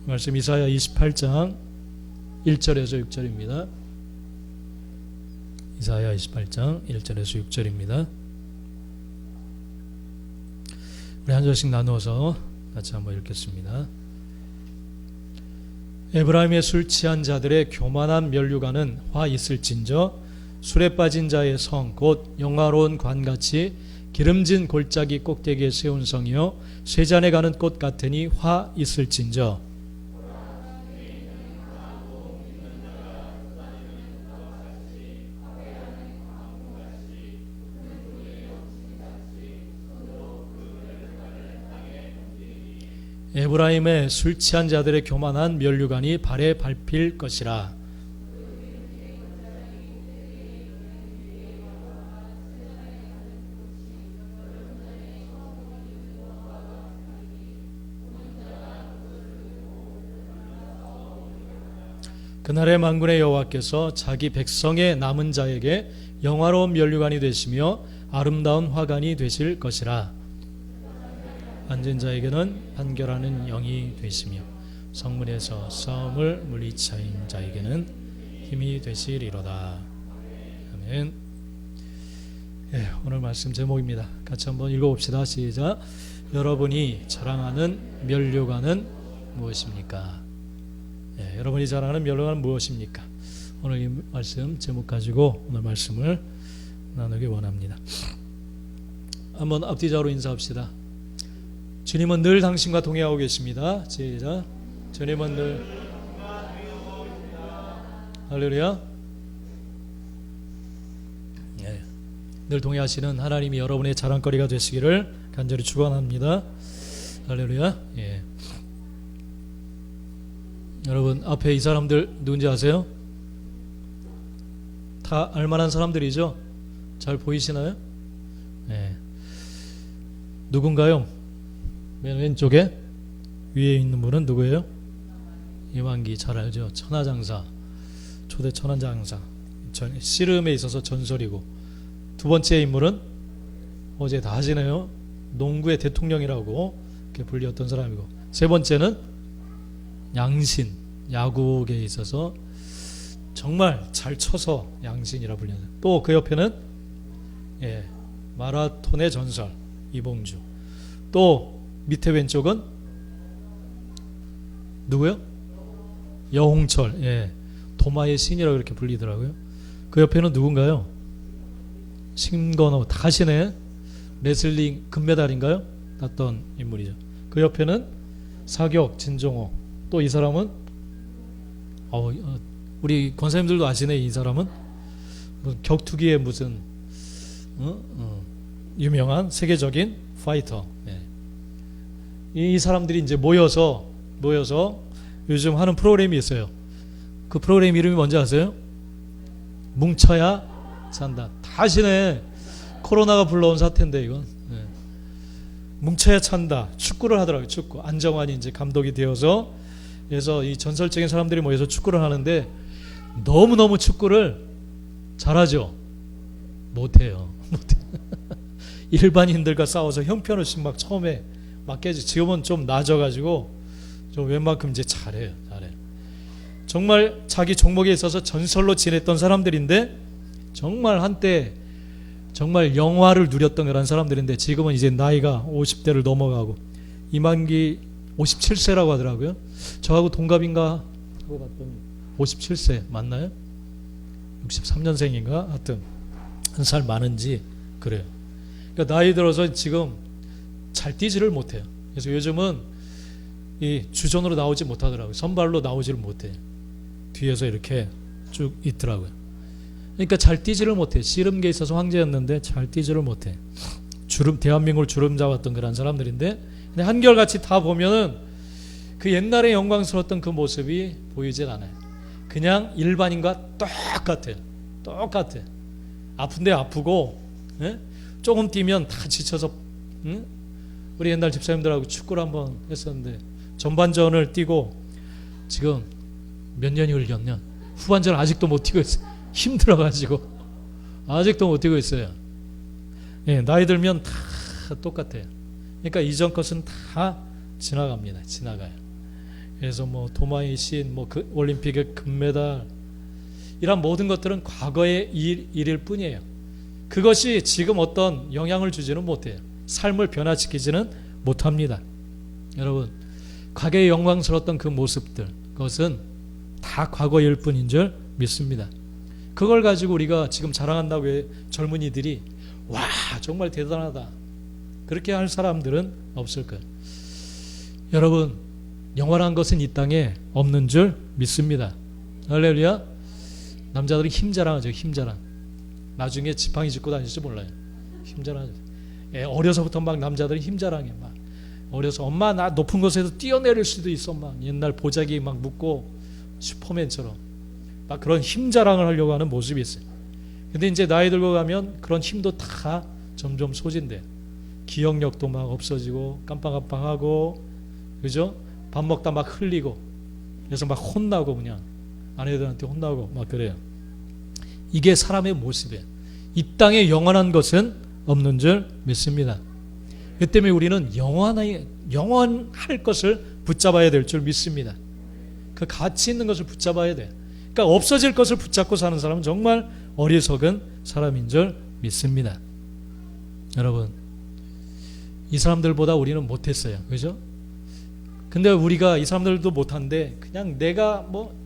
말씀 이사야 28장 1절에서 6절입니다. 이사야 28장 1절에서 6절입니다. 우리 한 절씩 나누어서 같이 한번 읽겠습니다. 에브라임의 술 취한 자들의 교만한 면류관은 화 있을진저 술에 빠진 자의 성 곧 영화로운 관같이 기름진 골짜기 꼭대기에 세운 성이요 쇠잔에 가는 꽃 같으니 화 있을진저. 에브라임의 술 취한 자들의 교만한 면류관이 발에 밟힐 것이라. 그날의 만군의 여호와께서 자기 백성의 남은 자에게 영화로운 면류관이 되시며 아름다운 화관이 되실 것이라. 앉은 자에게는 판결하는 영이 되시며 성문에서 싸움을 물리치는 자에게는 힘이 되시리로다. 아멘. 예, 오늘 말씀 제목입니다. 같이 한번 읽어봅시다. 시작. 여러분이 자랑하는 면류관은 무엇입니까? 예, 여러분이 자랑하는 면류관은 무엇입니까? 오늘 이 말씀 제목 가지고 오늘 말씀을 나누기 원합니다. 한번 앞뒤자로 인사합시다. 주님은 늘 당신과 동행하고 계십니다. 시작. 주님은 늘 할렐루야. 예, 늘 동행하시는 하나님이 여러분의 자랑거리가 되시기를 간절히 축원합니다. 할렐루야. 예. 여러분 앞에 이 사람들 누군지 아세요? 다 알만한 사람들이죠? 잘 보이시나요? 예. 누군가요? 맨 왼쪽에 위에 있는 분은 누구예요? 이만기 잘 알죠? 천하장사, 초대 천하장사, 씨름에 있어서 전설이고, 두 번째 인물은 어제 다 하시네요. 농구의 대통령이라고 이렇게 불렸던 사람이고, 세 번째는 양신, 야구계에 있어서 정말 잘 쳐서 양신이라 불렸어요. 또 그 옆에는 예, 마라톤의 전설 이봉주. 또 밑에 왼쪽은 누구요? 여홍철. 예, 도마의 신이라고 이렇게 불리더라고요. 그 옆에는 누군가요? 신건호. 다 하시네. 레슬링 금메달인가요? 땄던 인물이죠. 그 옆에는 사격 진종호. 또 이 사람은 우리 권사님들도 아시네. 이 사람은 격투기의 무슨 유명한 세계적인 파이터. 예. 이 사람들이 이제 모여서 요즘 하는 프로그램이 있어요. 그 프로그램 이름이 뭔지 아세요? 뭉쳐야 산다. 다 아시네. 코로나가 불러온 사태인데 이건. 예. 뭉쳐야 찬다. 축구를 하더라고요. 축구. 안정환이 이제 감독이 되어서, 그래서 이 전설적인 사람들이 모여서 축구를 하는데 너무너무 축구를 잘하죠. 못해요. 일반인들과 싸워서 형편없이 막 처음에 막 깨지. 지금은 좀 나아져가지고 좀 웬만큼 이제 잘해요. 정말 자기 종목에 있어서 전설로 지냈던 사람들인데, 정말 한때 정말 영화를 누렸던 그런 사람들인데, 지금은 이제 나이가 50대를 넘어가고, 이만기 57세라고 하더라고요. 저하고 동갑인가 하고 봤더니 57세 맞나요? 63년생인가? 하여튼 한 살 많은지 그래요. 그러니까 나이 들어서 지금 잘 뛰지를 못해요. 그래서 요즘은 이 주전으로 나오지 못하더라고요. 선발로 나오지를 못해요. 뒤에서 이렇게 쭉 있더라고요. 그러니까 잘 뛰지를 못해요. 씨름계에 있어서 황제였는데 잘 뛰지를 못해요. 대한민국을 주름 잡았던 그런 사람들인데, 근데 한결같이 다 보면은 그 옛날에 영광스러웠던 그 모습이 보이질 않아요. 그냥 일반인과 똑같아요. 아픈데 아프고, 예? 조금 뛰면 다 지쳐서, 우리 옛날 집사님들하고 축구를 한번 했었는데, 전반전을 뛰고 지금 몇 년이 흘렸냐, 후반전 아직도 못 뛰고 있어요. 힘들어가지고 아직도 못 뛰고 있어요. 예, 나이 들면 다 똑같아요. 그러니까 이전 것은 다 지나갑니다. 지나가요. 그래서 뭐 도마의 신, 뭐 그 올림픽의 금메달, 이런 모든 것들은 과거의 일일 뿐이에요. 그것이 지금 어떤 영향을 주지는 못해요. 삶을 변화시키지는 못합니다. 여러분, 과거의 영광스러웠던 그 모습들, 그것은 다 과거일 뿐인 줄 믿습니다. 그걸 가지고 우리가 지금 자랑한다고 해 젊은이들이 와 정말 대단하다 그렇게 할 사람들은 없을 거예요. 여러분, 영원한 것은 이 땅에 없는 줄 믿습니다. 할렐루야. 남자들이 힘자랑하죠. 힘자랑. 나중에 지팡이 짚고 다닐지 몰라요. 힘자랑. 어려서부터 막 남자들이 힘자랑해. 막 어려서 엄마 나 높은 곳에서 뛰어내릴 수도 있어. 막 옛날 보자기 막 묶고 슈퍼맨처럼 막 그런 힘자랑을 하려고 하는 모습이 있어요. 근데 이제 나이 들고 가면 그런 힘도 다 점점 소진돼. 기억력도 막 없어지고 깜빡깜빡하고, 그죠? 밥 먹다 막 흘리고, 그래서 막 혼나고, 그냥 아내들한테 혼나고 막 그래요. 이게 사람의 모습이에요. 이 땅에 영원한 것은 없는 줄 믿습니다. 그 때문에 우리는 영원할 것을 붙잡아야 될 줄 믿습니다. 그 가치 있는 것을 붙잡아야 돼. 그러니까 없어질 것을 붙잡고 사는 사람은 정말 어리석은 사람인 줄 믿습니다. 여러분, 이 사람들보다 우리는 못했어요. 그죠? 근데 우리가 이 사람들도 못한데 그냥 내가 뭐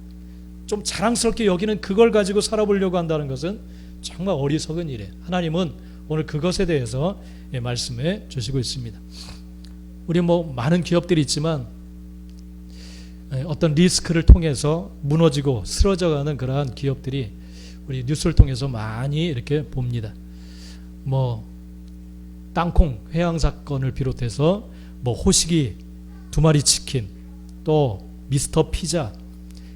좀 자랑스럽게 여기는 그걸 가지고 살아보려고 한다는 것은 정말 어리석은 일이에요. 하나님은 오늘 그것에 대해서 말씀해 주시고 있습니다. 우리 뭐 많은 기업들이 있지만 어떤 리스크를 통해서 무너지고 쓰러져가는 그러한 기업들이 우리 뉴스를 통해서 많이 이렇게 봅니다. 뭐 땅콩 회항 사건을 비롯해서 뭐 호식이 2마리 치킨, 또 미스터 피자,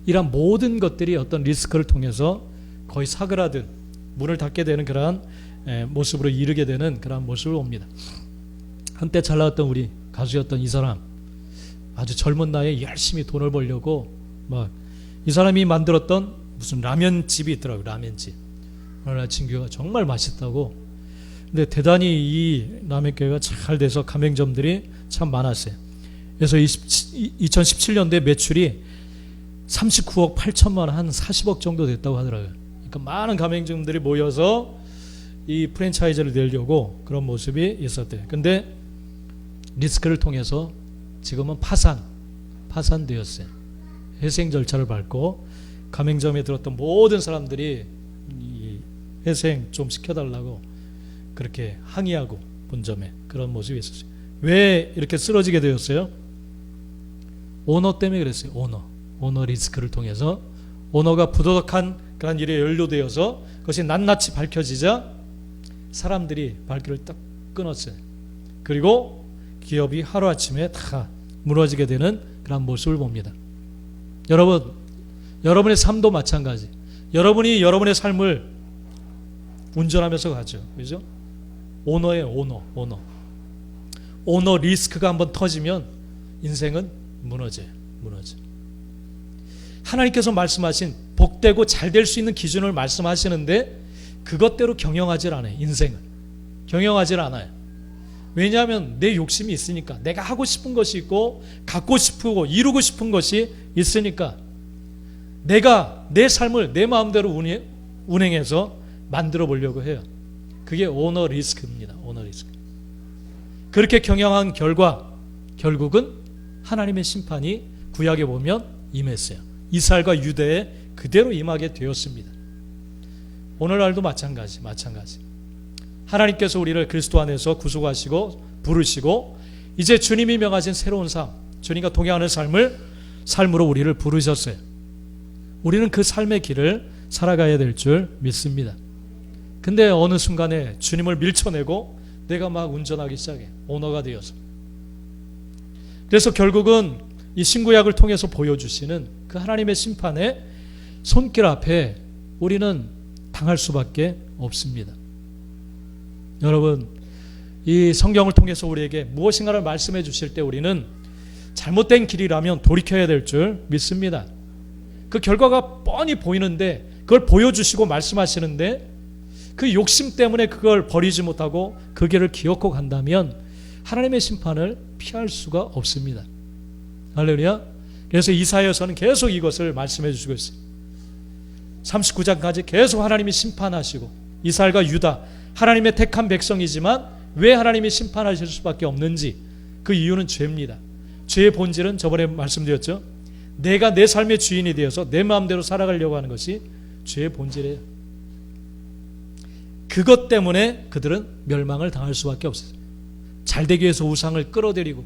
이런 모든 것들이 어떤 리스크를 통해서 거의 사그라든 문을 닫게 되는 그러한 모습으로 이르게 되는 그러한 모습을 봅니다. 한때 잘 나갔던 우리 가수였던 이 사람, 아주 젊은 나이에 열심히 돈을 벌려고 막 이 사람이 만들었던 무슨 라면집이 있더라고요. 라면집. 오늘 친구가 정말 맛있다고. 근데 대단히 이 라면가게가 잘 돼서 가맹점들이 참 많았어요. 그래서 2017년도에 매출이 39억 8천만 원, 한 40억 정도 됐다고 하더라고요. 그러니까 많은 가맹점들이 모여서 이 프랜차이즈를 내려고 그런 모습이 있었대요. 근데 리스크를 통해서 지금은 파산되었어요. 회생 절차를 밟고 가맹점에 들었던 모든 사람들이 이 회생 좀 시켜달라고 그렇게 항의하고 본점에 그런 모습이 있었어요. 왜 이렇게 쓰러지게 되었어요? 오너 때문에 그랬어요. 오너 리스크를 통해서 오너가 부도덕한 그런 일에 연루되어서 그것이 낱낱이 밝혀지자 사람들이 발길을 딱 끊었어요. 그리고 기업이 하루아침에 다 무너지게 되는 그런 모습을 봅니다. 여러분, 여러분의 삶도 마찬가지. 여러분이 여러분의 삶을 운전하면서 가죠. 그죠? 오너예요. 오너 리스크가 한번 터지면 인생은 무너져요. 하나님께서 말씀하신 복되고 잘 될 수 있는 기준을 말씀하시는데 그것대로 경영하질 않아요. 인생을 경영하질 않아요. 왜냐하면 내 욕심이 있으니까, 내가 하고 싶은 것이 있고 갖고 싶고 이루고 싶은 것이 있으니까 내가 내 삶을 내 마음대로 운행해서 만들어 보려고 해요. 그게 오너 리스크입니다. 오너 리스크. 그렇게 경영한 결과 결국은 하나님의 심판이 구약에 보면 임했어요. 이스라엘과 유대에 그대로 임하게 되었습니다. 오늘날도 마찬가지. 하나님께서 우리를 그리스도 안에서 구속하시고 부르시고 이제 주님이 명하신 새로운 삶, 주님과 동행하는 삶으로 우리를 부르셨어요. 우리는 그 삶의 길을 살아가야 될 줄 믿습니다. 근데 어느 순간에 주님을 밀쳐내고 내가 막 운전하기 시작해. 오너가 되어서. 그래서 결국은 이 신구약을 통해서 보여주시는 그 하나님의 심판의 손길 앞에 우리는 당할 수밖에 없습니다. 여러분, 이 성경을 통해서 우리에게 무엇인가를 말씀해 주실 때 우리는 잘못된 길이라면 돌이켜야 될 줄 믿습니다. 그 결과가 뻔히 보이는데 그걸 보여주시고 말씀하시는데 그 욕심 때문에 그걸 버리지 못하고 그 길을 기어코 간다면 하나님의 심판을 피할 수가 없습니다. 할렐루야. 그래서 이사야서는 계속 이것을 말씀해 주시고 있어요. 39장까지 계속 하나님이 심판하시고, 이스라엘과 유다, 하나님의 택한 백성이지만 왜 하나님이 심판하실 수밖에 없는지, 그 이유는 죄입니다. 죄의 본질은 저번에 말씀드렸죠. 내가 내 삶의 주인이 되어서 내 마음대로 살아가려고 하는 것이 죄의 본질이에요. 그것 때문에 그들은 멸망을 당할 수밖에 없어요. 잘되기 위해서 우상을 끌어들이고,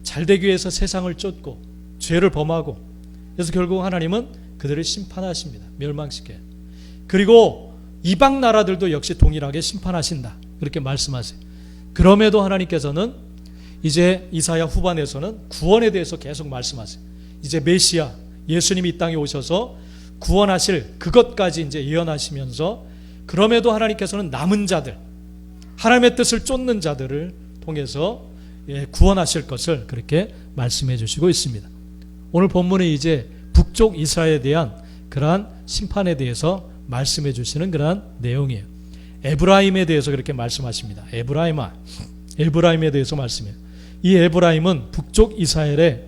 잘되기 위해서 세상을 쫓고, 죄를 범하고, 그래서 결국 하나님은 그들을 심판하십니다. 멸망시켜요. 그리고 이방 나라들도 역시 동일하게 심판하신다, 그렇게 말씀하세요. 그럼에도 하나님께서는 이제 이사야 후반에서는 구원에 대해서 계속 말씀하세요. 이제 메시아 예수님이 이 땅에 오셔서 구원하실 그것까지 이제 예언하시면서, 그럼에도 하나님께서는 남은 자들, 하나님의 뜻을 쫓는 자들을 통해서 구원하실 것을 그렇게 말씀해 주시고 있습니다. 오늘 본문은 이제 북쪽 이스라엘에 대한 그러한 심판에 대해서 말씀해 주시는 그러한 내용이에요. 에브라임에 대해서 그렇게 말씀하십니다. 에브라임에 대해서 말씀해요. 이 에브라임은 북쪽 이스라엘의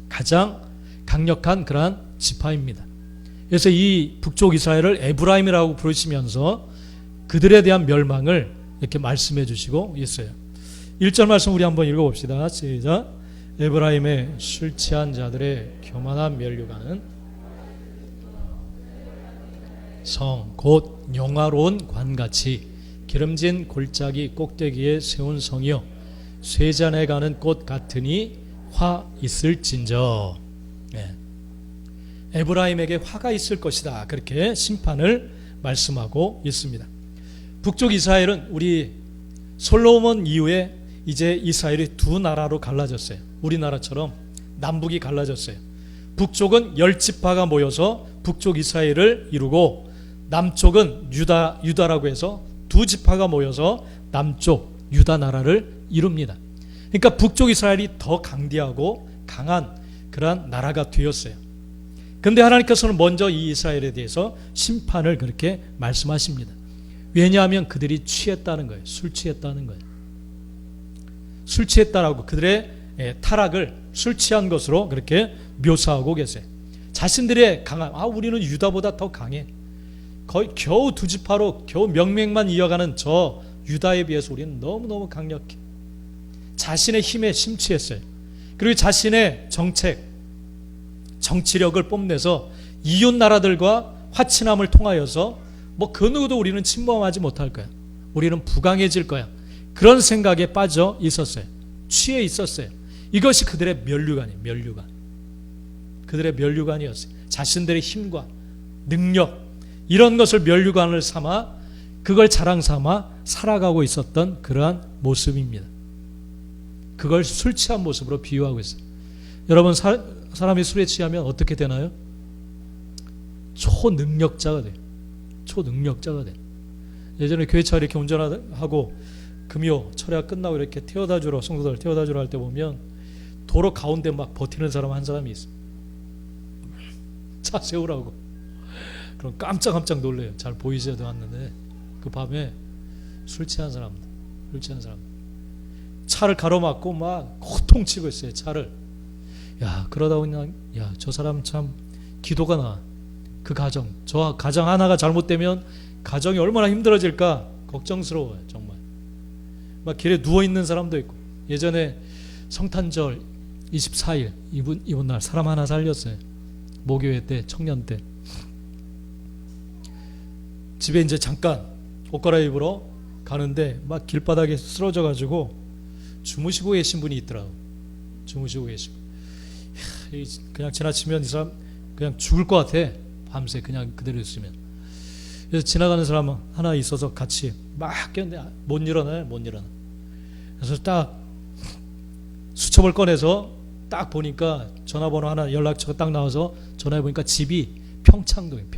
가장 강력한 그러한 지파입니다. 그래서 이 북쪽 이스라엘을 에브라임이라고 부르시면서 그들에 대한 멸망을 이렇게 말씀해 주시고 있어요. 1절 말씀 우리 한번 읽어봅시다. 시작. 에브라임의 술 취한 자들의 교만한 면류관은 성 곧 영화로운 관같이 기름진 골짜기 꼭대기에 세운 성이요 쇠잔에 가는 꽃 같으니 화 있을진저. 에브라임에게 화가 있을 것이다, 그렇게 심판을 말씀하고 있습니다. 북쪽 이스라엘은 우리 솔로몬 이후에 이제 이스라엘이 두 나라로 갈라졌어요. 우리나라처럼 남북이 갈라졌어요. 북쪽은 10지파가 모여서 북쪽 이스라엘을 이루고, 남쪽은 유다라고 해서 두 지파가 모여서 남쪽 유다 나라를 이룹니다. 그러니까 북쪽 이스라엘이 더 강대하고 강한 그러한 나라가 되었어요. 그런데 하나님께서는 먼저 이 이스라엘에 대해서 심판을 그렇게 말씀하십니다. 왜냐하면 그들이 취했다는 거예요. 술 취했다는 거예요. 술 취했다라고 그들의 타락을 술 취한 것으로 그렇게 묘사하고 계세요. 자신들의 강함, 우리는 유다보다 더 강해, 거의 겨우 두 지파로 겨우 명맥만 이어가는 저 유다에 비해서 우리는 너무너무 강력해. 자신의 힘에 심취했어요. 그리고 자신의 정치력을 뽐내서 이웃 나라들과 화친함을 통하여서 그 누구도 우리는 침범하지 못할 거야, 우리는 부강해질 거야, 그런 생각에 빠져 있었어요. 취해 있었어요. 이것이 그들의 면류관. 그들의 면류관이었어요. 자신들의 힘과 능력, 이런 것을 면류관을 삼아 그걸 자랑 삼아 살아가고 있었던 그러한 모습입니다. 그걸 술 취한 모습으로 비유하고 있어요. 여러분, 사람이 술에 취하면 어떻게 되나요? 초능력자가 돼요. 예전에 교회차 이렇게 운전하고 금요 철야 끝나고 이렇게 성도들 태워다 주러 할 때 보면 도로 가운데 막 버티는 사람 한 사람이 있어요. 차 세우라고. 그럼 깜짝 놀래요. 잘 보이지도 않는데 그 밤에 술 취한 사람들 차를 가로막고 막 호통치고 있어요. 차를. 그러다 보니 저 사람 참 기도가 나. 저 가정 하나가 잘못되면 가정이 얼마나 힘들어질까 걱정스러워요. 정말. 막 길에 누워있는 사람도 있고, 예전에 성탄절 24일 이분 날 사람 하나 살렸어요. 모교회 때, 청년 때. 집에 이제 잠깐 옷 갈아입으러 가는데 막 길바닥에 쓰러져 가지고 주무시고 계신 분이 있더라고. 그냥 지나치면 이 사람 그냥 죽을 것 같아. 밤새 그냥 그대로 있으면. 그래서 지나가는 사람 하나 있어서 같이 막 깨는데 못 일어나. 그래서 딱 수첩을 꺼내서 딱 보니까 전화번호 하나, 연락처가 딱 나와서 전화해 보니까 집이 평창동이에요.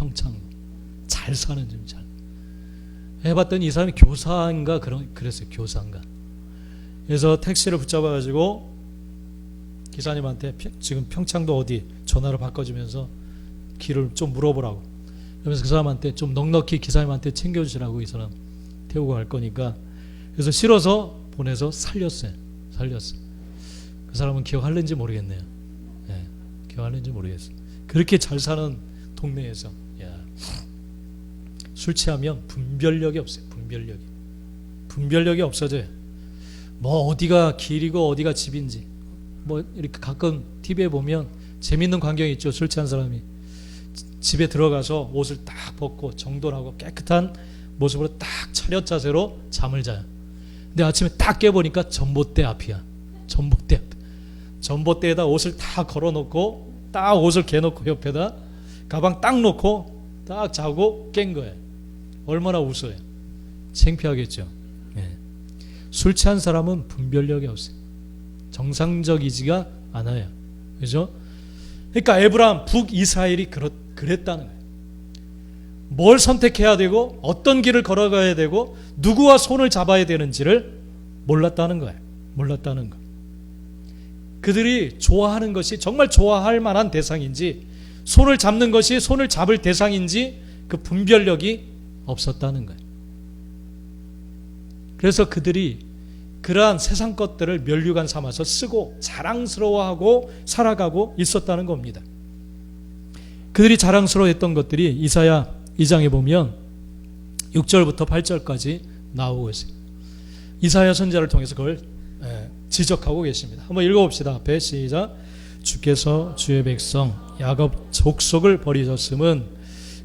잘 사는 집. 해봤더니 이 사람이 교사인가 그랬어요. 교사인가. 그래서 택시를 붙잡아 가지고 기사님한테 지금 평창도 어디 전화를 바꿔주면서 길을 좀 물어보라고. 그러면서 그 사람한테 좀 넉넉히 기사님한테 챙겨주시라고, 이 사람 태우고 갈 거니까. 그래서 실어서 보내서 살렸어요. 그 사람은 기억할는지 모르겠네요. 기억하는지 모르겠어요. 그렇게 잘 사는 동네에서 술 취하면 분별력이 없어요. 분별력이 없어져요. 뭐 어디가 길이고 어디가 집인지. 뭐 이렇게 가끔 TV에 보면 재밌는 광경이 있죠. 술 취한 사람이 집에 들어가서 옷을 딱 벗고 정돈하고 깨끗한 모습으로 딱 차렷 자세로 잠을 자요. 근데 아침에 딱 깨보니까 전봇대 앞이야. 전봇대에다 옷을 다 걸어놓고 딱 옷을 개놓고 옆에다 가방 딱 놓고 딱 자고 깬 거예요. 얼마나 웃어요. 창피하겠죠. 술 취한 사람은 분별력이 없어요. 정상적이지가 않아요. 그죠? 그러니까 에브라임, 북이스라엘이 그랬다는 거예요. 뭘 선택해야 되고 어떤 길을 걸어가야 되고 누구와 손을 잡아야 되는지를 몰랐다는 거예요. 그들이 좋아하는 것이 정말 좋아할 만한 대상인지, 손을 잡는 것이 손을 잡을 대상인지 그 분별력이 없었다는 거예요. 그래서 그들이 그러한 세상 것들을 면류관 삼아서 쓰고 자랑스러워하고 살아가고 있었다는 겁니다. 그들이 자랑스러워했던 것들이 이사야 2장에 보면 6절부터 8절까지 나오고 있어요. 이사야 선지자를 통해서 그걸 지적하고 계십니다. 한번 읽어봅시다. 앞에 시작. 주께서 주의 백성 야곱 족속을 버리셨음은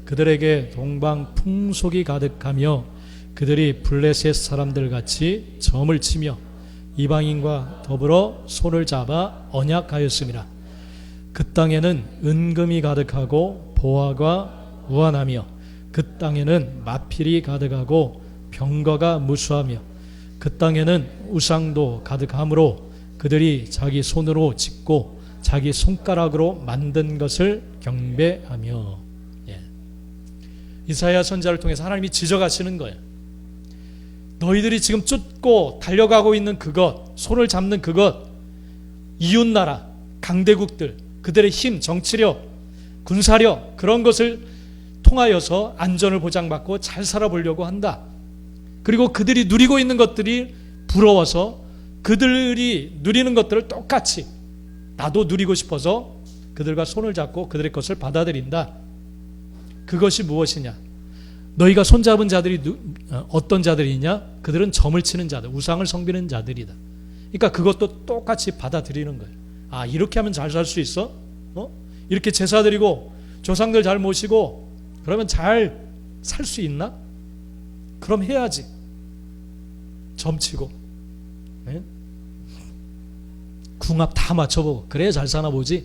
그들에게 동방 풍속이 가득하며 그들이 블레셋 사람들 같이 점을 치며 이방인과 더불어 손을 잡아 언약하였음이라. 그 땅에는 은금이 가득하고 보화가 우환하며 그 땅에는 마필이 가득하고 병거가 무수하며 그 땅에는 우상도 가득하므로 그들이 자기 손으로 짓고 자기 손가락으로 만든 것을 경배하며. 이사야 선지자를 통해서 하나님이 지적하시는 거예요. 너희들이 지금 쫓고 달려가고 있는 그것, 손을 잡는 그것, 이웃나라, 강대국들, 그들의 힘, 정치력, 군사력, 그런 것을 통하여서 안전을 보장받고 잘 살아보려고 한다. 그리고 그들이 누리고 있는 것들이 부러워서 그들이 누리는 것들을 똑같이 나도 누리고 싶어서 그들과 손을 잡고 그들의 것을 받아들인다. 그것이 무엇이냐? 너희가 손잡은 자들이 어떤 자들이냐? 그들은 점을 치는 자들, 우상을 섬기는 자들이다. 그러니까 그것도 똑같이 받아들이는 거예요. 아, 이렇게 하면 잘 살 수 있어? 이렇게 제사 드리고 조상들 잘 모시고 그러면 잘 살 수 있나? 그럼 해야지. 점치고 궁합 다 맞춰보고 그래야 잘 사나 보지.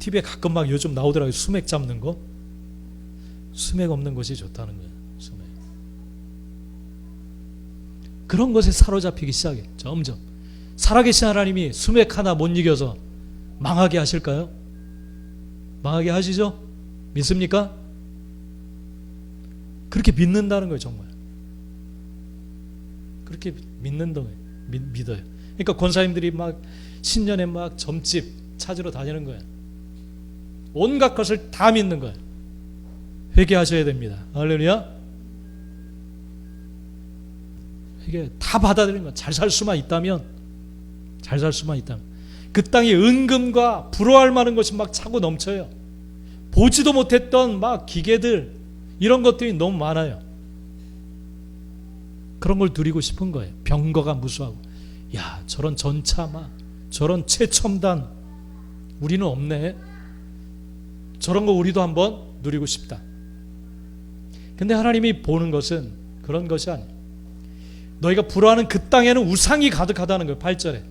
TV에 가끔 막 요즘 나오더라고요. 수맥 잡는 거. 수맥 없는 것이 좋다는 거예요. 수맥. 그런 것에 사로잡히기 시작해. 점점. 살아계신 하나님이 수맥 하나 못 이겨서 망하게 하실까요? 망하게 하시죠? 믿습니까? 그렇게 믿는다는 거예요. 정말. 그렇게 믿는다고요. 믿어요. 그러니까 권사님들이 막 신년에 막 점집 찾으러 다니는 거예요. 온갖 것을 다 믿는 거예요. 회개하셔야 됩니다. 할렐루야. 회개 다 받아들이는 거예요. 잘 살 수만 있다면 그 땅에 은금과 부러워할 만한 것이 막 차고 넘쳐요. 보지도 못했던 막 기계들, 이런 것들이 너무 많아요. 그런 걸 누리고 싶은 거예요. 병거가 무수하고, 야, 저런 전차 막, 저런 최첨단 우리는 없네. 저런 거 우리도 한번 누리고 싶다. 근데 하나님이 보는 것은 그런 것이 아니에요. 너희가 부러워하는 그 땅에는 우상이 가득하다는 거예요. 8절에.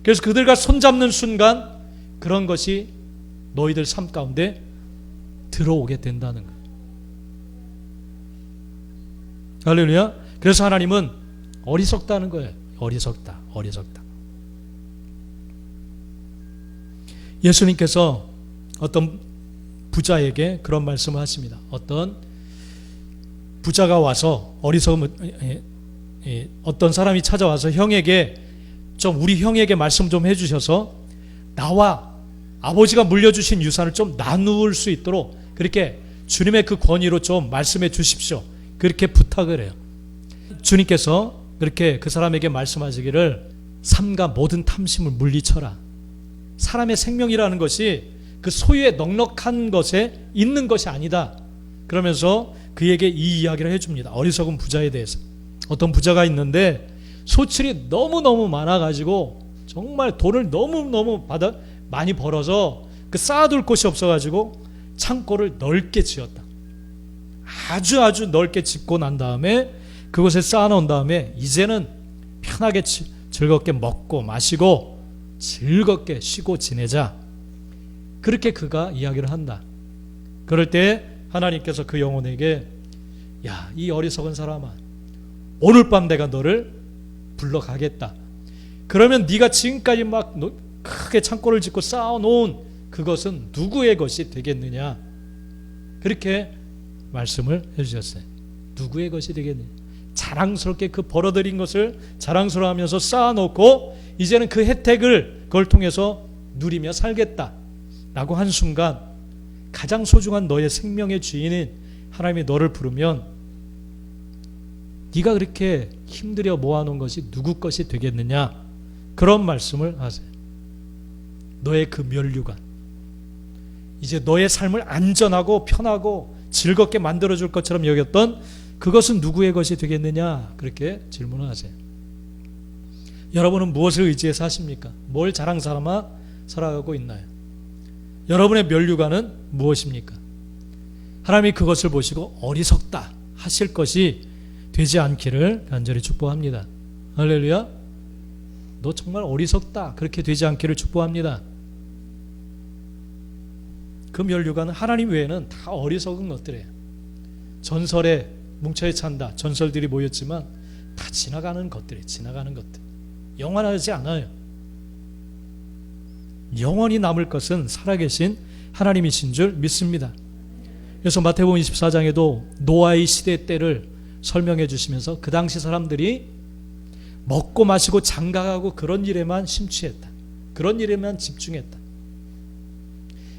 그래서 그들과 손잡는 순간 그런 것이 너희들 삶 가운데 들어오게 된다는 거예요. 할렐루야. 그래서 하나님은 어리석다는 거예요. 어리석다. 예수님께서 어떤 부자에게 그런 말씀을 하십니다. 어떤 부자가 와서 어떤 사람이 찾아와서 형에게 좀, 우리 형에게 말씀 좀 해주셔서 나와 아버지가 물려주신 유산을 좀 나눌 수 있도록 그렇게 주님의 그 권위로 좀 말씀해 주십시오. 그렇게 부탁을 해요. 주님께서 그렇게 그 사람에게 말씀하시기를 삼가 모든 탐심을 물리쳐라. 사람의 생명이라는 것이 그 소유의 넉넉한 것에 있는 것이 아니다. 그러면서 그에게 이 이야기를 해줍니다. 어리석은 부자에 대해서. 어떤 부자가 있는데 소출이 너무너무 많아가지고 정말 돈을 너무너무 많이 벌어서 그 쌓아둘 곳이 없어가지고 창고를 넓게 지었다. 아주 넓게 짓고 난 다음에 그곳에 쌓아놓은 다음에 이제는 편하게 즐겁게 먹고 마시고 즐겁게 쉬고 지내자. 그렇게 그가 이야기를 한다. 그럴 때 하나님께서 그 영혼에게 야, 이 어리석은 사람아, 오늘 밤 내가 너를 불러가겠다. 그러면 네가 지금까지 막 크게 창고를 짓고 쌓아놓은 그것은 누구의 것이 되겠느냐. 그렇게 말씀을 해주셨어요. 누구의 것이 되겠느냐. 자랑스럽게 그 벌어들인 것을 자랑스러워하면서 쌓아놓고 이제는 그 혜택을 그걸 통해서 누리며 살겠다 라고 한 순간 가장 소중한 너의 생명의 주인인 하나님이 너를 부르면 네가 그렇게 힘들여 모아놓은 것이 누구 것이 되겠느냐. 그런 말씀을 하세요. 너의 그 면류관, 이제 너의 삶을 안전하고 편하고 즐겁게 만들어줄 것처럼 여겼던 그것은 누구의 것이 되겠느냐. 그렇게 질문을 하세요. 여러분은 무엇을 의지해서 하십니까? 뭘 자랑 삼아 살아가고 있나요? 여러분의 면류관은 무엇입니까? 하나님이 그것을 보시고 어리석다 하실 것이 되지 않기를 간절히 축복합니다. 할렐루야. 너 정말 어리석다 그렇게 되지 않기를 축복합니다. 그 면류관은 하나님 외에는 다 어리석은 것들이에요. 전설에 뭉쳐에 찬다 전설들이 모였지만 다 지나가는 것들이에요. 지나가는 것들. 영원하지 않아요. 영원히 남을 것은 살아계신 하나님이신 줄 믿습니다. 그래서 마태복음 24장에도 노아의 시대 때를 설명해 주시면서 그 당시 사람들이 먹고 마시고 장가가고 그런 일에만 심취했다. 그런 일에만 집중했다.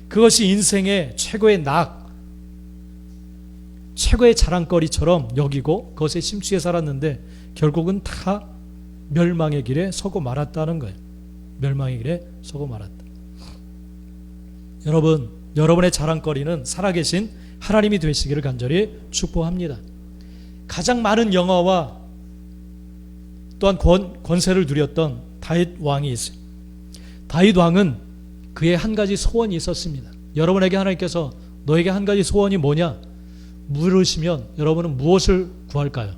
그것이 인생의 최고의 최고의 자랑거리처럼 여기고 그것에 심취해 살았는데 결국은 다 멸망의 길에 서고 말았다는 거예요. 멸망의 길에 서고 말았다. 여러분, 여러분의 자랑거리는 살아계신 하나님이 되시기를 간절히 축복합니다. 가장 많은 영화와 또한 권세를 누렸던 다윗 왕이 있어요. 다윗 왕은 그의 한 가지 소원이 있었습니다. 여러분에게 하나님께서 너에게 한 가지 소원이 뭐냐 물으시면 여러분은 무엇을 구할까요?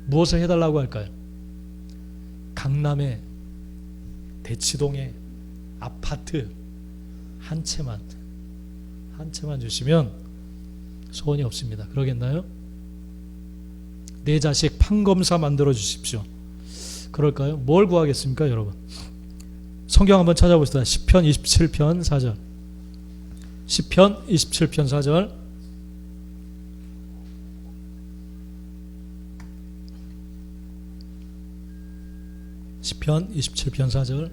무엇을 해달라고 할까요? 강남의 대치동의 아파트 한 채만 주시면 소원이 없습니다. 그러겠나요? 내 자식 판검사 만들어 주십시오. 그럴까요? 뭘 구하겠습니까, 여러분? 성경 한번 찾아봅시다. 시편 27편 4절. 시편 27편 4절. 시편 27편 4절.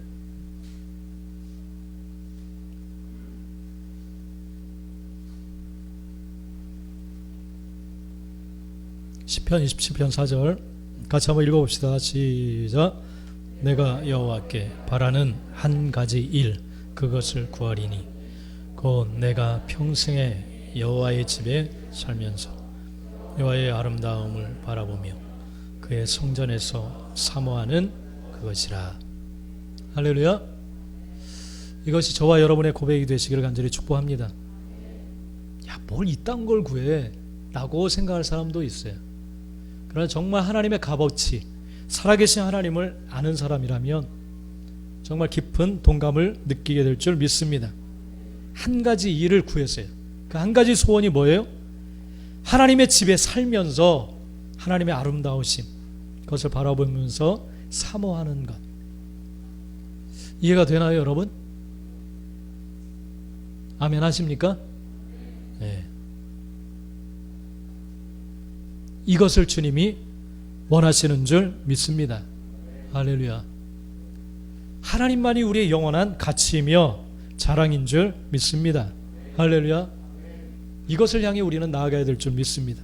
시편 27편 4절 같이 한번 읽어봅시다. 시작. 내가 여호와께 바라는 한 가지 일 그것을 구하리니 곧 내가 평생에 여호와의 집에 살면서 여호와의 아름다움을 바라보며 그의 성전에서 사모하는 그것이라. 할렐루야. 이것이 저와 여러분의 고백이 되시기를 간절히 축복합니다. 야, 뭘 이딴 걸 구해 라고 생각할 사람도 있어요. 그러나 정말 하나님의 값어치, 살아계신 하나님을 아는 사람이라면 정말 깊은 동감을 느끼게 될 줄 믿습니다. 한 가지 일을 구했어요. 그 한 가지 소원이 뭐예요? 하나님의 집에 살면서 하나님의 아름다우심, 그것을 바라보면서 사모하는 것. 이해가 되나요, 여러분? 아멘 하십니까? 네. 이것을 주님이 원하시는 줄 믿습니다. 할렐루야. 하나님만이 우리의 영원한 가치이며 자랑인 줄 믿습니다. 할렐루야. 이것을 향해 우리는 나아가야 될 줄 믿습니다.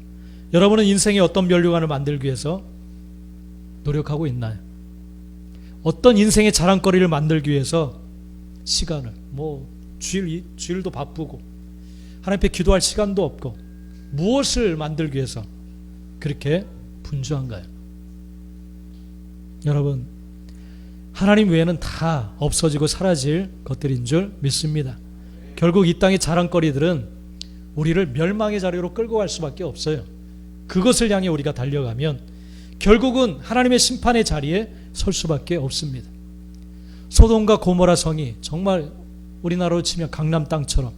여러분은 인생의 어떤 면류관을 만들기 위해서 노력하고 있나요? 어떤 인생의 자랑거리를 만들기 위해서 시간을, 주일도 바쁘고 하나님 앞에 기도할 시간도 없고 무엇을 만들기 위해서 그렇게 분주한가요? 여러분, 하나님 외에는 다 없어지고 사라질 것들인 줄 믿습니다. 결국 이 땅의 자랑거리들은 우리를 멸망의 자리로 끌고 갈 수밖에 없어요. 그것을 향해 우리가 달려가면 결국은 하나님의 심판의 자리에 설 수밖에 없습니다. 소돔과 고모라 성이 정말 우리나라로 치면 강남 땅처럼,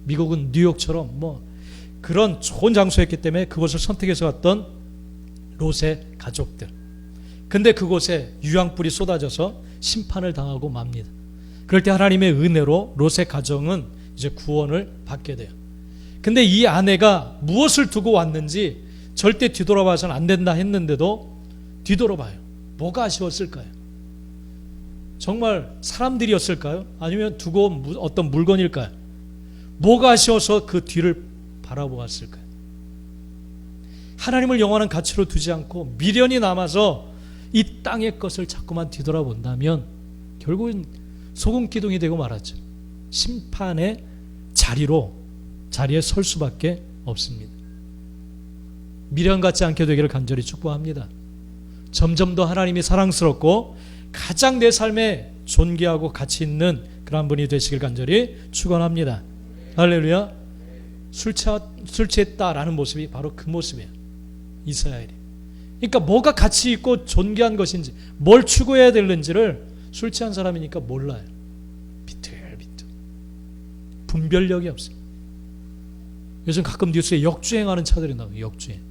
미국은 뉴욕처럼 그런 좋은 장소였기 때문에 그곳을 선택해서 갔던 롯의 가족들. 근데 그곳에 유황불이 쏟아져서 심판을 당하고 맙니다. 그럴 때 하나님의 은혜로 롯의 가정은 이제 구원을 받게 돼요. 근데 이 아내가 무엇을 두고 왔는지 절대 뒤돌아봐서는 안 된다 했는데도 뒤돌아봐요. 뭐가 아쉬웠을까요? 정말 사람들이었을까요? 아니면 두고 온 어떤 물건일까요? 뭐가 아쉬워서 그 뒤를 바라보았을까요? 하나님을 영원한 가치로 두지 않고 미련이 남아서 이 땅의 것을 자꾸만 뒤돌아본다면 결국은 소금기둥이 되고 말았죠. 심판의 자리에 설 수밖에 없습니다. 미련 갖지 않게 되기를 간절히 축복합니다. 점점 더 하나님이 사랑스럽고 가장 내 삶에 존귀하고 가치 있는 그런 분이 되시길 간절히 축원합니다. 할렐루야. 술 취했다라는 모습이 바로 그 모습이에요. 이스라엘이. 그러니까 뭐가 가치 있고 존귀한 것인지, 뭘 추구해야 되는지를 술 취한 사람이니까 몰라요. 비틀비틀. 분별력이 없어요. 요즘 가끔 뉴스에 역주행하는 차들이 나와요. 역주행.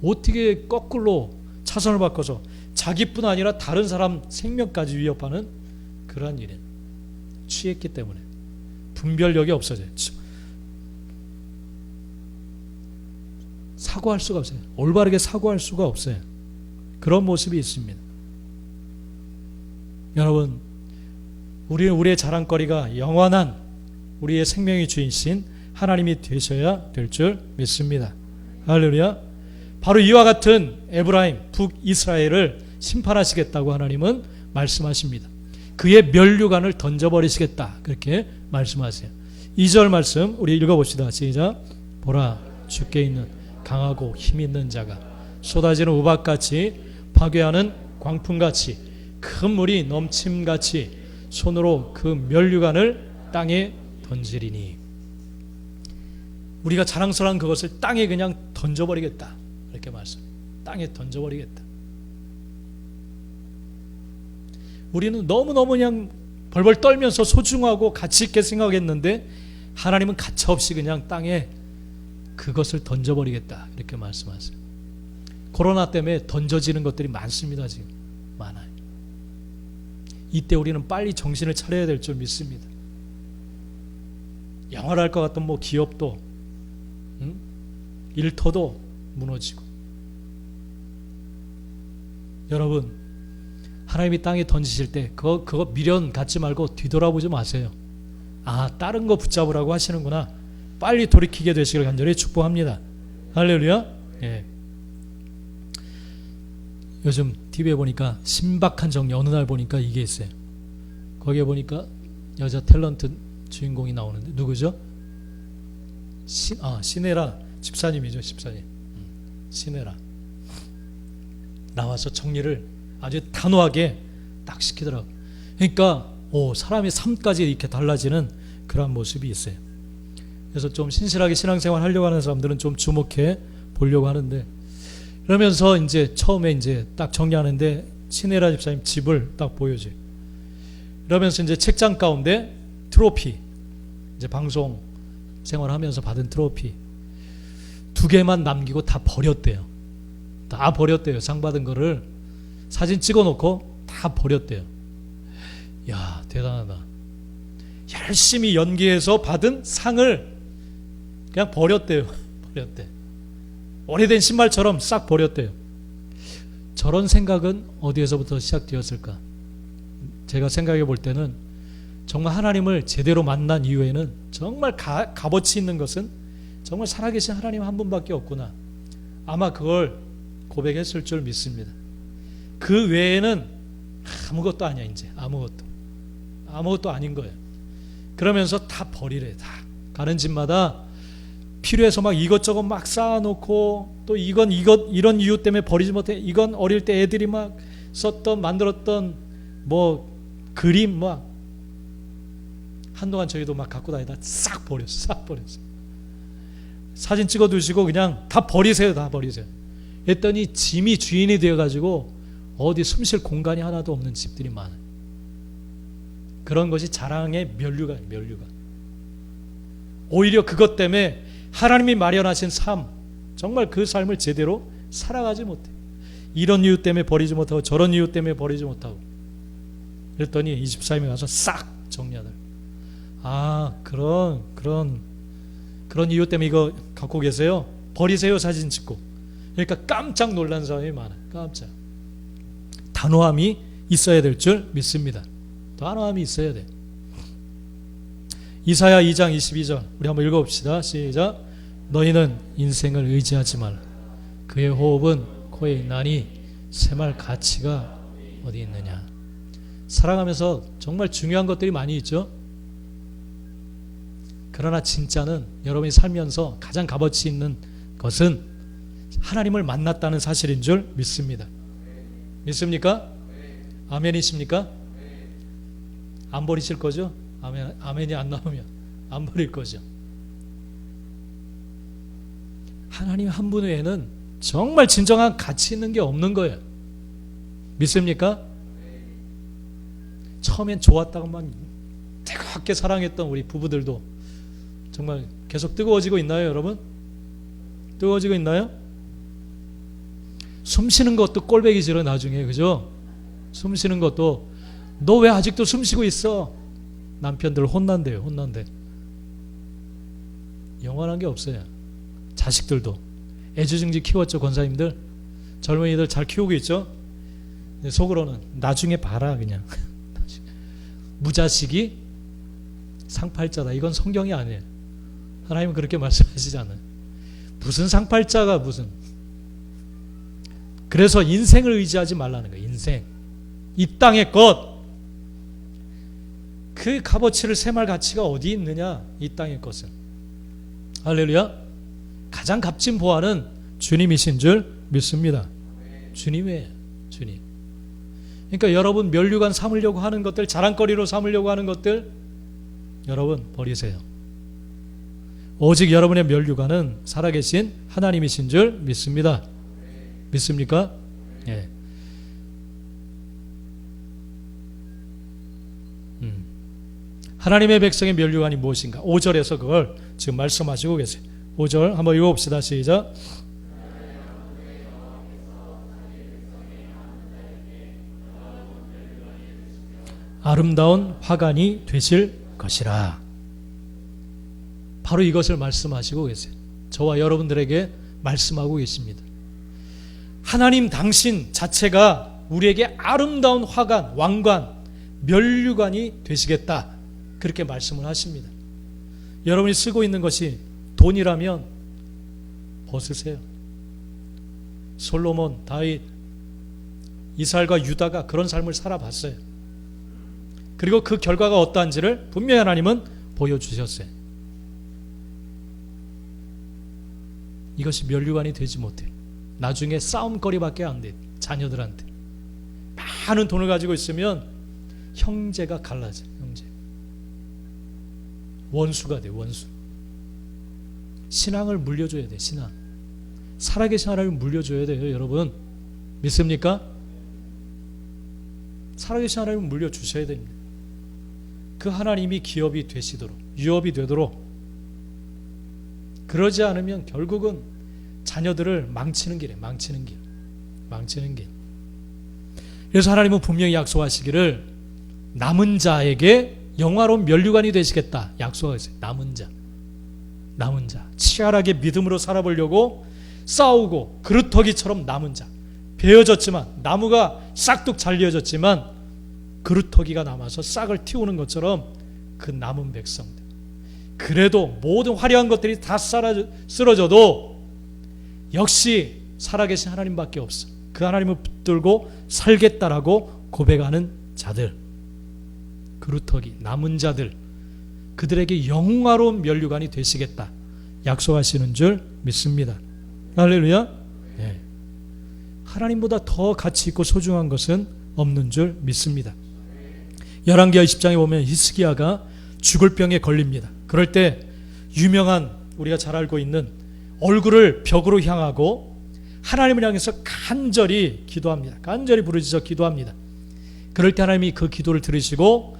어떻게 거꾸로 차선을 바꿔서 자기뿐 아니라 다른 사람 생명까지 위협하는 그러한 일이에요. 취했기 때문에. 분별력이 없어져요. 사고할 수가 없어요. 올바르게 사고할 수가 없어요. 그런 모습이 있습니다. 여러분, 우리의 자랑거리가 영원한 우리의 생명의 주인이신 하나님이 되셔야 될 줄 믿습니다. 할렐루야. 바로 이와 같은 에브라임, 북이스라엘을 심판하시겠다고 하나님은 말씀하십니다. 그의 면류관을 던져버리시겠다, 그렇게 말씀하세요. 2절 말씀 우리 읽어봅시다. 시작. 보라, 주께 있는 강하고 힘 있는 자가 쏟아지는 우박같이 파괴하는 광풍같이 큰 물이 넘침같이 손으로 그 면류관을 땅에 던지리니. 우리가 자랑스러운 그것을 땅에 그냥 던져버리겠다, 이렇게 말씀해요. 땅에 던져버리겠다. 우리는 너무너무 그냥 벌벌 떨면서 소중하고 가치 있게 생각했는데 하나님은 가차없이 그냥 땅에 그것을 던져버리겠다, 이렇게 말씀하세요. 코로나 때문에 던져지는 것들이 많습니다. 지금 많아요. 이때 우리는 빨리 정신을 차려야 될 줄 믿습니다. 영원할 것 같던 기업도 일터도 무너지고. 여러분, 하나님이 땅에 던지실 때 그거 미련 갖지 말고 뒤돌아보지 마세요. 아, 다른 거 붙잡으라고 하시는구나. 빨리 돌이키게 되시길 간절히 축복합니다. 할렐루야. 예. 요즘 TV에 보니까 신박한 정리, 어느 날 보니까 이게 있어요. 거기에 보니까 여자 탤런트 주인공이 나오는데 누구죠? 시네라 집사님이죠. 집사님. 시네라 나와서 정리를 아주 단호하게 딱 시키더라고요. 그러니까 사람의 삶까지 이렇게 달라지는 그런 모습이 있어요. 그래서 좀 신실하게 신앙생활 하려고 하는 사람들은 좀 주목해 보려고 하는데, 그러면서 이제 처음에 이제 딱 정리하는데 시네라 집사님 집을 딱 보여줘요. 그러면서 이제 책장 가운데 트로피, 이제 방송 생활하면서 받은 트로피 2개만 남기고 다 버렸대요. 다 버렸대요. 상 받은 거를 사진 찍어놓고 다 버렸대요. 야, 대단하다. 열심히 연기해서 받은 상을 그냥 버렸대요. 버렸대. 오래된 신발처럼 싹 버렸대요. 저런 생각은 어디에서부터 시작되었을까? 제가 생각해 볼 때는 정말 하나님을 제대로 만난 이후에는 정말 값어치 있는 것은 정말 살아계신 하나님 한 분밖에 없구나. 아마 그걸 고백했을 줄 믿습니다. 그 외에는 아무것도 아니야. 이제 아무것도. 아무것도 아닌 거예요. 그러면서 다 버리래. 다 가는 집마다 필요해서 막 이것저것 막 쌓아놓고, 또 이건 이런 이유 때문에 버리지 못해. 이건 어릴 때 애들이 막 썼던 만들었던 뭐 그림 막 한동안 저희도 막 갖고 다니다 싹 버렸어. 사진 찍어 두시고 그냥 다 버리세요. 다 버리세요. 했더니 짐이 주인이 되어가지고 어디 숨쉴 공간이 하나도 없는 집들이 많아요. 그런 것이 자랑의 면류관. 오히려 그것 때문에 하나님이 마련하신 삶, 정말 그 삶을 제대로 살아가지 못해. 이런 이유 때문에 버리지 못하고 저런 이유 때문에 버리지 못하고. 그랬더니 이 집사님이 가서 싹 정리하더라고요. 아, 그런 이유 때문에 이거 갖고 계세요? 버리세요. 사진 찍고. 그러니까 깜짝 놀란 사람이 많아요. 깜짝. 단호함이 있어야 될 줄 믿습니다. 단호함이 있어야 돼. 이사야 2장 22절 우리 한번 읽어봅시다. 시작. 너희는 인생을 의지하지 말라. 그의 호흡은 코에 있나니 새말 가치가 어디 있느냐. 살아가면서 정말 중요한 것들이 많이 있죠. 그러나 진짜는 여러분이 살면서 가장 값어치 있는 것은 하나님을 만났다는 사실인 줄 믿습니다. 믿습니까? 아멘이십니까? 안 버리실 거죠? 아멘이 안 나오면 안 버릴 거죠. 하나님 한 분 외에는 정말 진정한 가치 있는 게 없는 거예요. 믿습니까? 처음엔 좋았다고만 뜨겁게 사랑했던 우리 부부들도 정말 계속 뜨거워지고 있나요, 여러분? 뜨거워지고 있나요? 숨 쉬는 것도 꼴보기 싫어 나중에, 그죠? 숨 쉬는 것도 너 왜 아직도 숨 쉬고 있어? 남편들 혼난대요. 영원한 게 없어요. 자식들도 애지중지 키웠죠. 권사님들 젊은이들 잘 키우고 있죠. 속으로는 나중에 봐라 그냥. 무자식이 상팔자다. 이건 성경이 아니에요. 하나님은 그렇게 말씀하시지 않아요. 무슨 상팔자가 무슨. 그래서 인생을 의지하지 말라는 거예요. 인생. 이 땅의 것. 그 값어치를 셈할 가치가 어디 있느냐. 이 땅의 것은. 할렐루야. 가장 값진 보화는 주님이신 줄 믿습니다. 주님이에요. 주님. 그러니까 여러분 면류관 삼으려고 하는 것들, 자랑거리로 삼으려고 하는 것들 여러분 버리세요. 오직 여러분의 면류관은 살아계신 하나님이신 줄 믿습니다. 믿습니까? 예. 하나님의 백성의 면류관이 무엇인가? 5절에서 그걸 지금 말씀하시고 계세요. 5절 한번 읽어봅시다. 시작. 아름다운 화관이 되실 것이라. 바로 이것을 말씀하시고 계세요. 저와 여러분들에게 말씀하고 계십니다. 하나님 당신 자체가 우리에게 아름다운 화관, 왕관, 면류관이 되시겠다. 그렇게 말씀을 하십니다. 여러분이 쓰고 있는 것이 돈이라면 벗으세요. 솔로몬, 다윗, 이스라엘과 유다가 그런 삶을 살아봤어요. 그리고 그 결과가 어떠한지를 분명히 하나님은 보여주셨어요. 이것이 면류관이 되지 못해요. 나중에 싸움거리밖에 안 돼요. 자녀들한테. 많은 돈을 가지고 있으면 형제가 갈라져요. 형제. 원수가 돼요. 원수. 신앙을 물려줘야 돼요. 신앙. 살아계신 하나님을 물려줘야 돼요. 여러분 믿습니까? 살아계신 하나님을 물려주셔야 됩니다. 그 하나님이 기업이 되시도록, 유업이 되도록. 그러지 않으면 결국은 자녀들을 망치는 길이에요. 망치는 길. 그래서 하나님은 분명히 약속하시기를 남은 자에게 영화로운 면류관이 되시겠다 약속하셨어요. 남은 자 치열하게 믿음으로 살아보려고 싸우고 그루터기처럼 남은 자, 베어졌지만 나무가 싹둑 잘려졌지만 그루터기가 남아서 싹을 틔우는 것처럼 그 남은 백성들, 그래도 모든 화려한 것들이 다 쓰러져도 역시 살아계신 하나님밖에 없어. 그 하나님을 붙들고 살겠다라고 고백하는 자들, 그루터기, 남은 자들, 그들에게 영화로운 면류관이 되시겠다 약속하시는 줄 믿습니다. 할렐루야. 네. 하나님보다 더 가치 있고 소중한 것은 없는 줄 믿습니다. 열왕기하 20장에 보면 히스기야가 죽을 병에 걸립니다. 그럴 때 유명한, 우리가 잘 알고 있는 얼굴을 벽으로 향하고 하나님을 향해서 간절히 기도합니다. 간절히 부르짖어 기도합니다. 그럴 때 하나님이 그 기도를 들으시고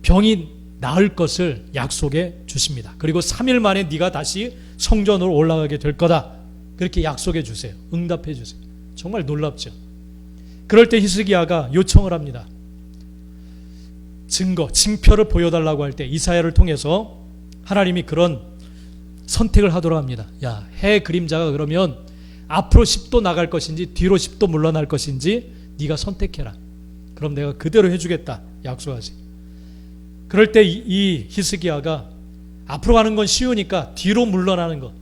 병이 나을 것을 약속해 주십니다. 그리고 3일 만에 네가 다시 성전으로 올라가게 될 거다, 그렇게 약속해 주세요. 응답해 주세요. 정말 놀랍죠. 그럴 때 히스기야가 요청을 합니다. 증거, 징표를 보여달라고 할 때 이사야를 통해서 하나님이 그런 선택을 하도록 합니다. 야, 해 그림자가 그러면 앞으로 10도 나갈 것인지 뒤로 10도 물러날 것인지 네가 선택해라. 그럼 내가 그대로 해주겠다 약속하지. 그럴 때 이 히스기야가 앞으로 가는 건 쉬우니까 뒤로 물러나는 것,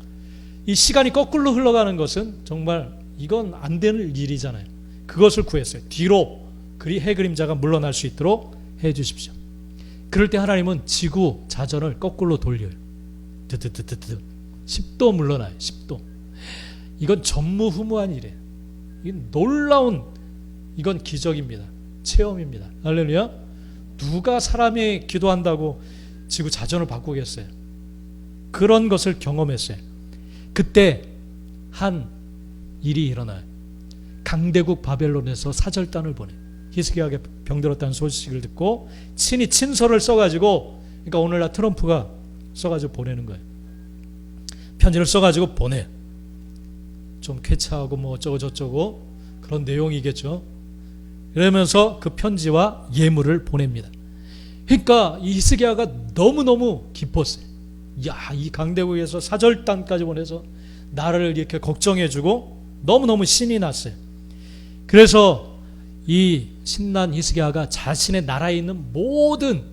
이 시간이 거꾸로 흘러가는 것은 정말 이건 안 되는 일이잖아요. 그것을 구했어요. 뒤로 해 그림자가 물러날 수 있도록 해 주십시오. 그럴 때 하나님은 지구 자전을 거꾸로 돌려요. 드드드드드 10도 물러나요. 10도. 이건 전무후무한 일이에요. 이건 놀라운, 이건 기적입니다. 체험입니다. 할렐루야. 누가 사람이 기도한다고 지구 자전을 바꾸겠어요? 그런 것을 경험했어요. 그때 한 일이 일어나요. 강대국 바벨론에서 사절단을 보내요. 히스기야에게 병들었다는 소식을 듣고 친히 친서를 써가지고, 그러니까 오늘날 트럼프가 써가지고 보내는 거예요. 편지를 써가지고 보내요. 좀 쾌차하고 뭐 어쩌고 저쩌고 그런 내용이겠죠. 이러면서 그 편지와 예물을 보냅니다. 그러니까 이 히스기야가 너무너무 기뻤어요. 야, 이 강대국에서 사절단까지 보내서 나를 이렇게 걱정해주고 너무너무 신이 났어요. 그래서 이 신난 히스기야가 자신의 나라에 있는 모든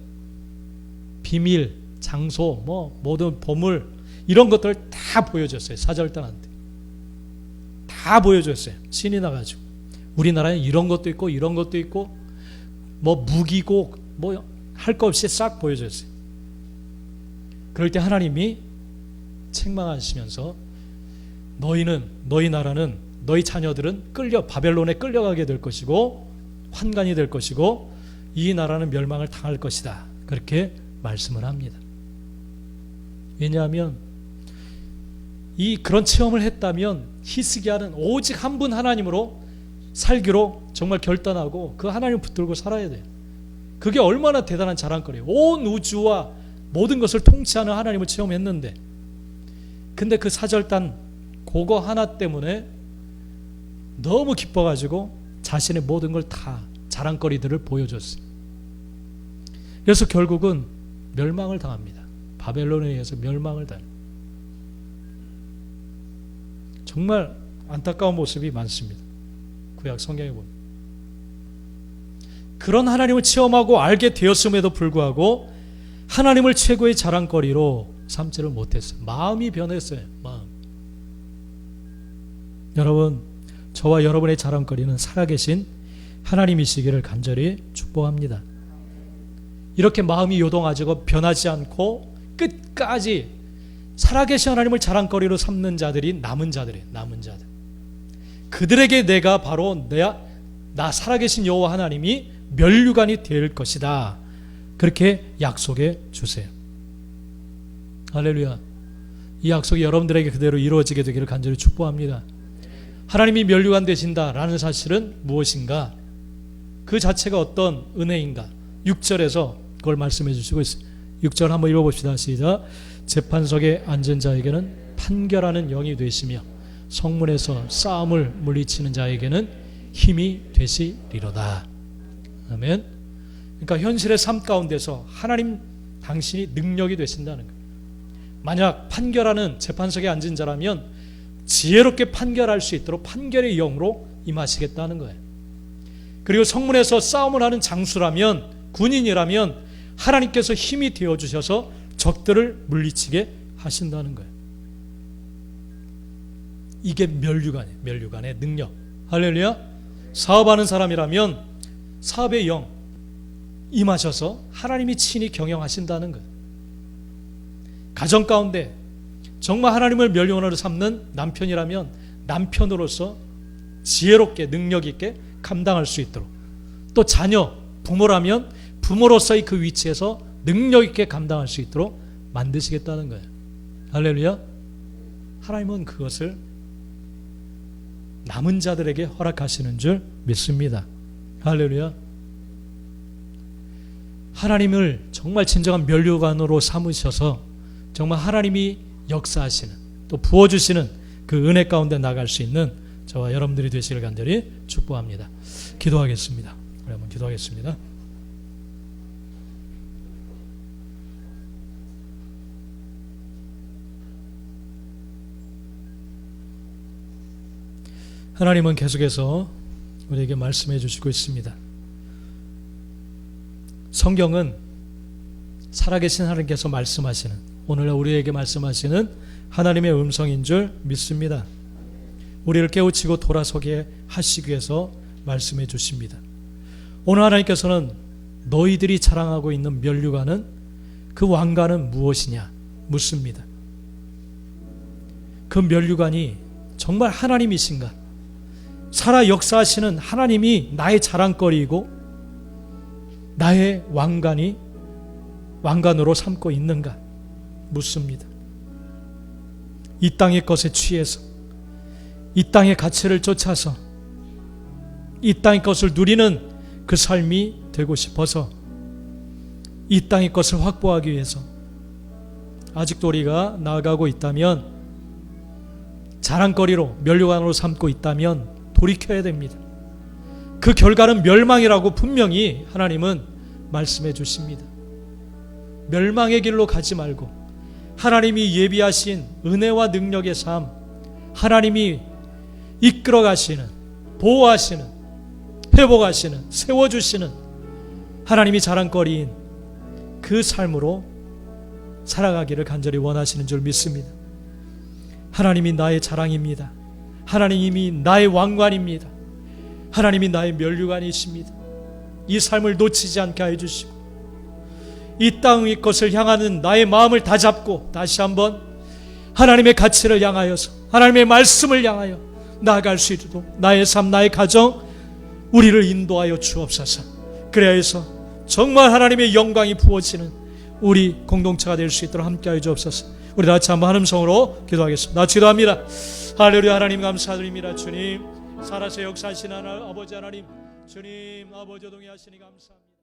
비밀, 장소, 뭐 모든 보물 이런 것들을 다 보여줬어요. 사절단한테 다 보여줬어요. 신이 나가지고 우리나라에 이런 것도 있고 이런 것도 있고 뭐 무기고 뭐 할 거 없이 싹 보여줬어요. 그럴 때 하나님이 책망하시면서 너희 나라는, 너희 자녀들은 바벨론에 끌려가게 될 것이고 환관이 될 것이고 이 나라는 멸망을 당할 것이다, 그렇게 말씀을 합니다. 왜냐하면 그런 체험을 했다면 히스기야는 오직 한 분 하나님으로 살기로 정말 결단하고 그 하나님을 붙들고 살아야 돼요. 그게 얼마나 대단한 자랑거리예요. 온 우주와 모든 것을 통치하는 하나님을 체험했는데, 근데 그 사절단 그거 하나 때문에 너무 기뻐가지고 자신의 모든 걸 다 자랑거리들을 보여줬어요. 그래서 결국은 멸망을 당합니다. 바벨론에 의해서 멸망을 당해요. 정말 안타까운 모습이 많습니다. 구약 성경에 보면. 그런 하나님을 체험하고 알게 되었음에도 불구하고 하나님을 최고의 자랑거리로 삼지를 못했어요. 마음이 변했어요. 마음. 여러분, 저와 여러분의 자랑거리는 살아계신 하나님이시기를 간절히 축복합니다. 이렇게 마음이 요동하고 변하지 않고 끝까지 살아계신 하나님을 자랑거리로 삼는 자들이 남은 자들이에요. 남은 자들. 그들에게 내가 바로 나 살아계신 여호와 하나님이 면류관이 될 것이다, 그렇게 약속해 주세요. 할렐루야. 이 약속이 여러분들에게 그대로 이루어지게 되기를 간절히 축복합니다. 하나님이 면류관 되신다라는 사실은 무엇인가? 그 자체가 어떤 은혜인가? 6절에서 그걸 말씀해 주시고 있어요. 6절 한번 읽어봅시다. 시작. 재판석에 앉은 자에게는 판결하는 영이 되시며 성문에서 싸움을 물리치는 자에게는 힘이 되시리로다. 아멘. 그러니까 현실의 삶 가운데서 하나님 당신이 능력이 되신다는 거예요. 만약 판결하는 재판석에 앉은 자라면 지혜롭게 판결할 수 있도록 판결의 영으로 임하시겠다는 거예요. 그리고 성문에서 싸움을 하는 장수라면, 군인이라면 하나님께서 힘이 되어주셔서 적들을 물리치게 하신다는 거예요. 이게 면류관이에요. 면류관의 능력. 할렐루야. 사업하는 사람이라면 사업의 영, 임하셔서 하나님이 친히 경영하신다는 거예요. 가정 가운데 정말 하나님을 멸류관으로 삼는 남편이라면 남편으로서 지혜롭게 능력 있게 감당할 수 있도록, 또 자녀, 부모라면 부모로서의 그 위치에서 능력 있게 감당할 수 있도록 만드시겠다는 거예요. 할렐루야. 하나님은 그것을 남은 자들에게 허락하시는 줄 믿습니다. 할렐루야. 하나님을 정말 진정한 멸류관으로 삼으셔서 정말 하나님이 역사하시는, 또 부어주시는 그 은혜 가운데 나갈 수 있는 저와 여러분들이 되시길 간절히 축복합니다. 기도하겠습니다. 우리 한번 기도하겠습니다. 하나님은 계속해서 우리에게 말씀해 주시고 있습니다. 성경은 살아계신 하나님께서 말씀하시는, 오늘 우리에게 말씀하시는 하나님의 음성인 줄 믿습니다. 우리를 깨우치고 돌아서게 하시기 위해서 말씀해 주십니다. 오늘 하나님께서는 너희들이 자랑하고 있는 면류관은, 그 왕관은 무엇이냐 묻습니다. 그 면류관이 정말 하나님이신가? 살아 역사하시는 하나님이 나의 자랑거리이고 나의 왕관으로 삼고 있는가 묻습니다. 이 땅의 것에 취해서, 이 땅의 가치를 쫓아서, 이 땅의 것을 누리는 그 삶이 되고 싶어서, 이 땅의 것을 확보하기 위해서 아직도 우리가 나아가고 있다면, 자랑거리로 면류관으로 삼고 있다면 돌이켜야 됩니다. 그 결과는 멸망이라고 분명히 하나님은 말씀해 주십니다. 멸망의 길로 가지 말고 하나님이 예비하신 은혜와 능력의 삶, 하나님이 이끌어 가시는, 보호하시는, 회복하시는, 세워주시는 하나님이 자랑거리인 그 삶으로 살아가기를 간절히 원하시는 줄 믿습니다. 하나님이 나의 자랑입니다. 하나님이 나의 왕관입니다. 하나님이 나의 면류관이십니다. 이 삶을 놓치지 않게 해주시고, 이 땅의 것을 향하는 나의 마음을 다잡고 다시 한번 하나님의 가치를 향하여서, 하나님의 말씀을 향하여 나아갈 수 있도록 나의 삶, 나의 가정, 우리를 인도하여 주옵소서. 그래야 해서 정말 하나님의 영광이 부어지는 우리 공동체가 될 수 있도록 함께하여 주옵소서. 우리 다 같이 한번 한 음성으로 기도하겠습니다. 나 기도합니다. 할렐루야. 하나님 감사드립니다. 주님, 살아서 역사하시는 아버지 하나님, 주님 아버지 동의하시니 감사합니다.